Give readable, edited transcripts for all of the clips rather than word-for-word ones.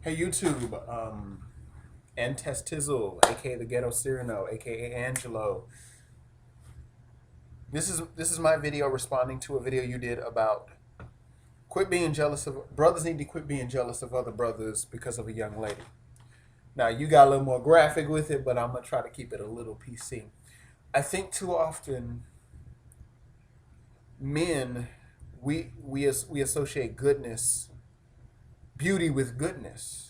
Hey YouTube, and Testizel, aka the Ghetto Cyrano, aka Angelo. This is my video responding to a video you did about quit being jealous of brothers need to quit being jealous of other brothers because of a young lady. Now you got a little more graphic with it, but I'm gonna try to keep it a little PC. I think too often men we associate goodness, beauty with goodness.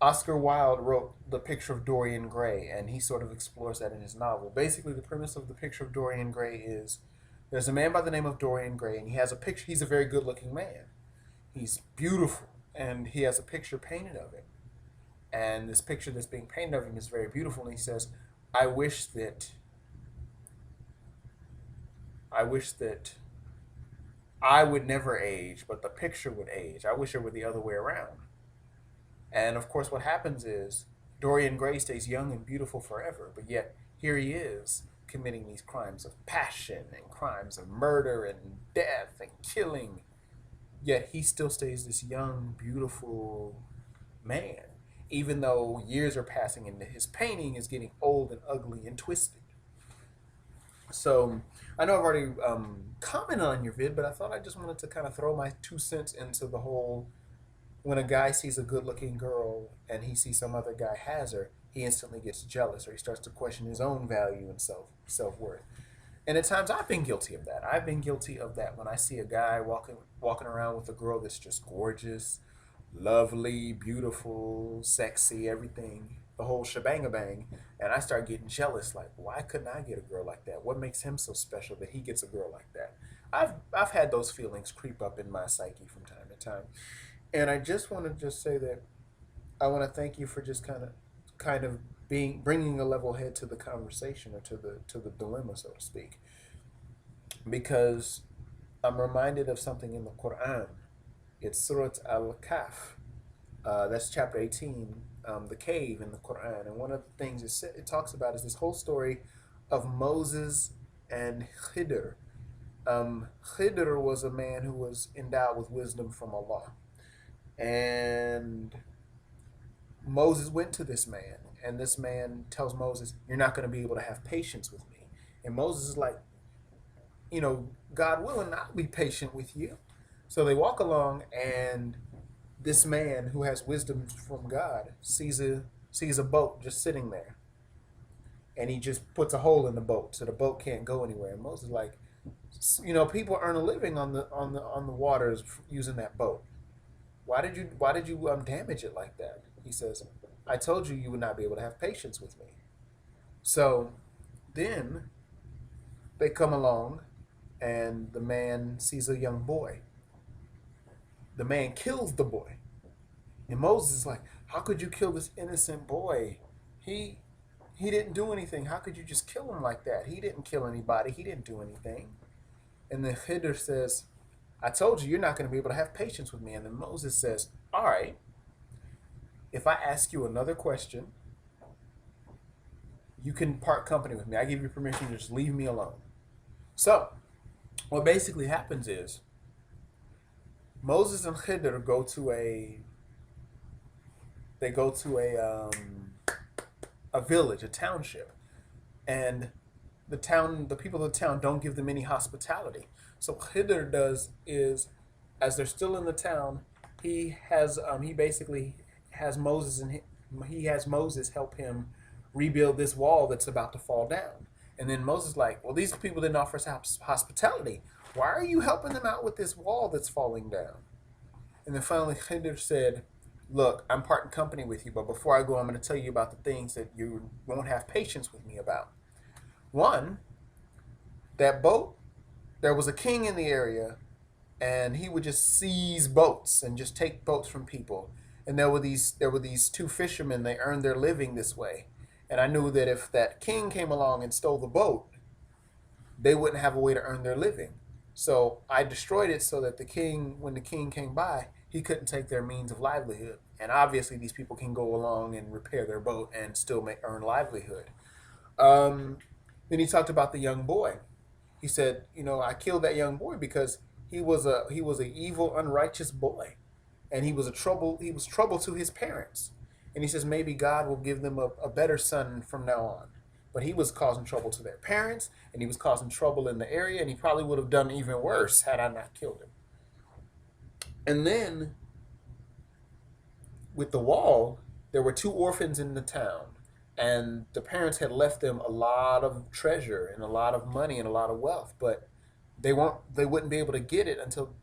Oscar Wilde wrote The Picture of Dorian Gray, and he sort of explores that in his novel. Basically, the premise of The Picture of Dorian Gray is there's a man by the name of Dorian Gray, and he has a picture. He's a very good looking man. He's beautiful, and he has a picture painted of him. And this picture that's being painted of him is very beautiful, and he says, I wish that I wish that I would never age, but the picture would age. I wish it were the other way around. And of course, what happens is Dorian Gray stays young and beautiful forever, but yet here he is committing these crimes of passion and crimes of murder and death and killing. Yet he still stays this young, beautiful man, even though years are passing and his painting is getting old and ugly and twisted. So I know I've already commented on your vid, but I thought I just wanted to kind of throw my 2 cents into the whole when a guy sees a good looking girl and he sees some other guy has her, he instantly gets jealous or he starts to question his own value and self worth. And at times I've been guilty of that. I've been guilty of that when I see a guy walking around with a girl that's just gorgeous, lovely, beautiful, sexy, everything, the whole shebang bang, and I start getting jealous. Like, why couldn't I get a girl like that? What makes him so special that he gets a girl like that? I've had those feelings creep up in my psyche from time to time. And I just want to just say that I want to thank you for just kind of being bringing a level head to the conversation or to the dilemma, so to speak, because I'm reminded of something in the Quran. It's Surat Al-Kahf. That's chapter 18, the cave in the Quran. And one of the things it talks about is this whole story of Moses and Khidr. Khidr was a man who was endowed with wisdom from Allah. And Moses went to this man, and this man tells Moses, you're not going to be able to have patience with me. And Moses is like, God willing, I'll be patient with you. So they walk along, and this man who has wisdom from God sees a boat just sitting there. And he just puts a hole in the boat so the boat can't go anywhere. And Moses is like, people earn a living on the waters using that boat. Why did you damage it like that? He says, I told you would not be able to have patience with me. So then they come along and the man sees a young boy. The man kills the boy. And Moses is like, how could you kill this innocent boy? He didn't do anything. How could you just kill him like that? He didn't kill anybody. He didn't do anything. And then Khidr says, I told you you're not going to be able to have patience with me. And then Moses says, all right, if I ask you another question, you can part company with me. I give you permission to just leave me alone. So what basically happens is Moses and Khidr go to a village, a township, and the people of the town don't give them any hospitality. So Khidr does is, as they're still in the town, he basically has Moses help him rebuild this wall that's about to fall down. And then Moses is like, well, these people didn't offer us hospitality. Why are you helping them out with this wall that's falling down? And then finally Khidr said, look, I'm parting company with you, but before I go, I'm going to tell you about the things that you won't have patience with me about. One, that boat, there was a king in the area, and he would just seize boats and just take boats from people. And there were these two fishermen. They earned their living this way. And I knew that if that king came along and stole the boat, they wouldn't have a way to earn their living. So I destroyed it so that when the king came by, he couldn't take their means of livelihood. And obviously, these people can go along and repair their boat and still earn livelihood. Then he talked about the young boy. He said, I killed that young boy because he was a evil, unrighteous boy. and he was trouble to his parents. And he says maybe God will give them a better son from now on. But he was causing trouble to their parents, and he was causing trouble in the area, and he probably would have done even worse had I not killed him. And then with the wall, there were two orphans in the town, and the parents had left them a lot of treasure and a lot of money and a lot of wealth, but they wouldn't be able to get it until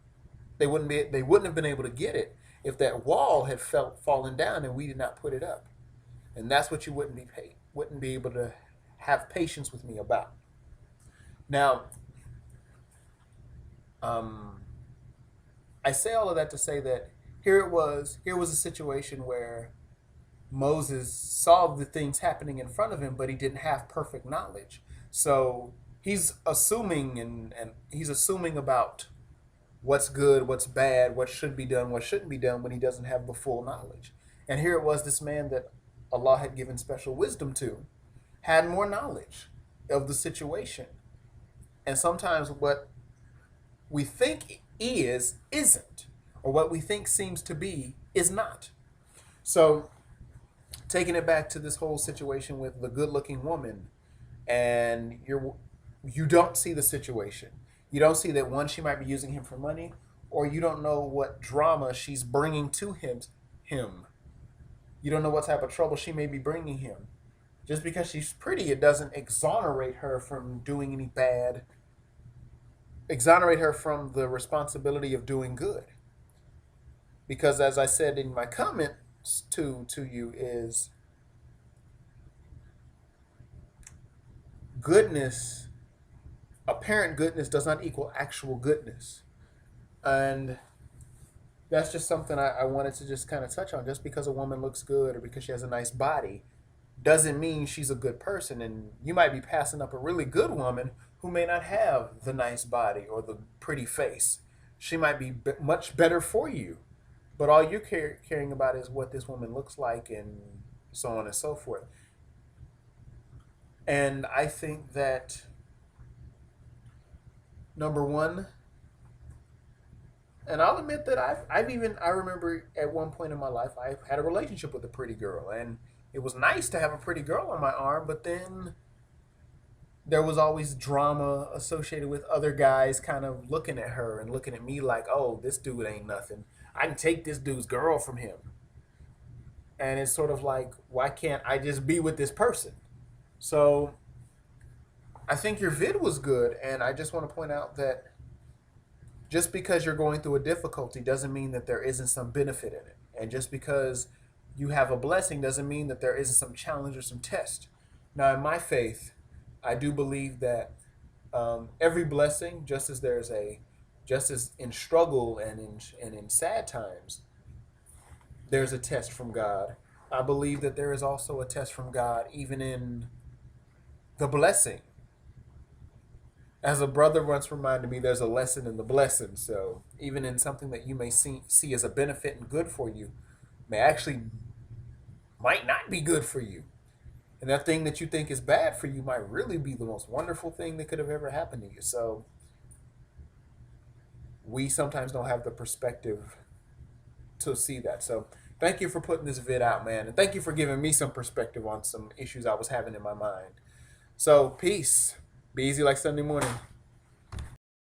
they wouldn't have been able to get it if that wall had fallen down and we did not put it up. And that's what you wouldn't be able to have patience with me about. Now, um, I say all of that to say that here was a situation where Moses saw the things happening in front of him, but he didn't have perfect knowledge. So he's assuming and he's assuming about what's good, what's bad, what should be done, what shouldn't be done when he doesn't have the full knowledge. And here it was this man that Allah had given special wisdom to had more knowledge of the situation. And sometimes what we think is isn't, or what we think seems to be is not. So taking it back to this whole situation with the good-looking woman, and you don't see the situation. You don't see that one, she might be using him for money, or you don't know what drama she's bringing to him. You don't know what type of trouble she may be bringing him. Just because she's pretty, it doesn't exonerate her from doing any bad. Exonerate her from the responsibility of doing good. Because as I said in my comments to you is goodness, apparent goodness does not equal actual goodness. And that's just something I wanted to just kind of touch on. Just because a woman looks good or because she has a nice body doesn't mean she's a good person. And you might be passing up a really good woman who may not have the nice body or the pretty face. She might be much better for you. But all you're caring about is what this woman looks like and so on and so forth. And I think that, number one, and I'll admit that I remember at one point in my life, I had a relationship with a pretty girl. And it was nice to have a pretty girl on my arm, but then there was always drama associated with other guys kind of looking at her and looking at me like, oh, this dude ain't nothing. I can take this dude's girl from him. And it's sort of like, why can't I just be with this person? So I think your vid was good. And I just want to point out that just because you're going through a difficulty doesn't mean that there isn't some benefit in it. And just because you have a blessing doesn't mean that there isn't some challenge or some test. Now, in my faith, I do believe that every blessing, just as in struggle and in sad times, there's a test from God. I believe that there is also a test from God even in the blessing. As a brother once reminded me, there's a lesson in the blessing. So even in something that you may see as a benefit and good for you, might not be good for you. And that thing that you think is bad for you might really be the most wonderful thing that could have ever happened to you. So we sometimes don't have the perspective to see that. So thank you for putting this vid out, man. And thank you for giving me some perspective on some issues I was having in my mind. So peace. Be easy like Sunday morning.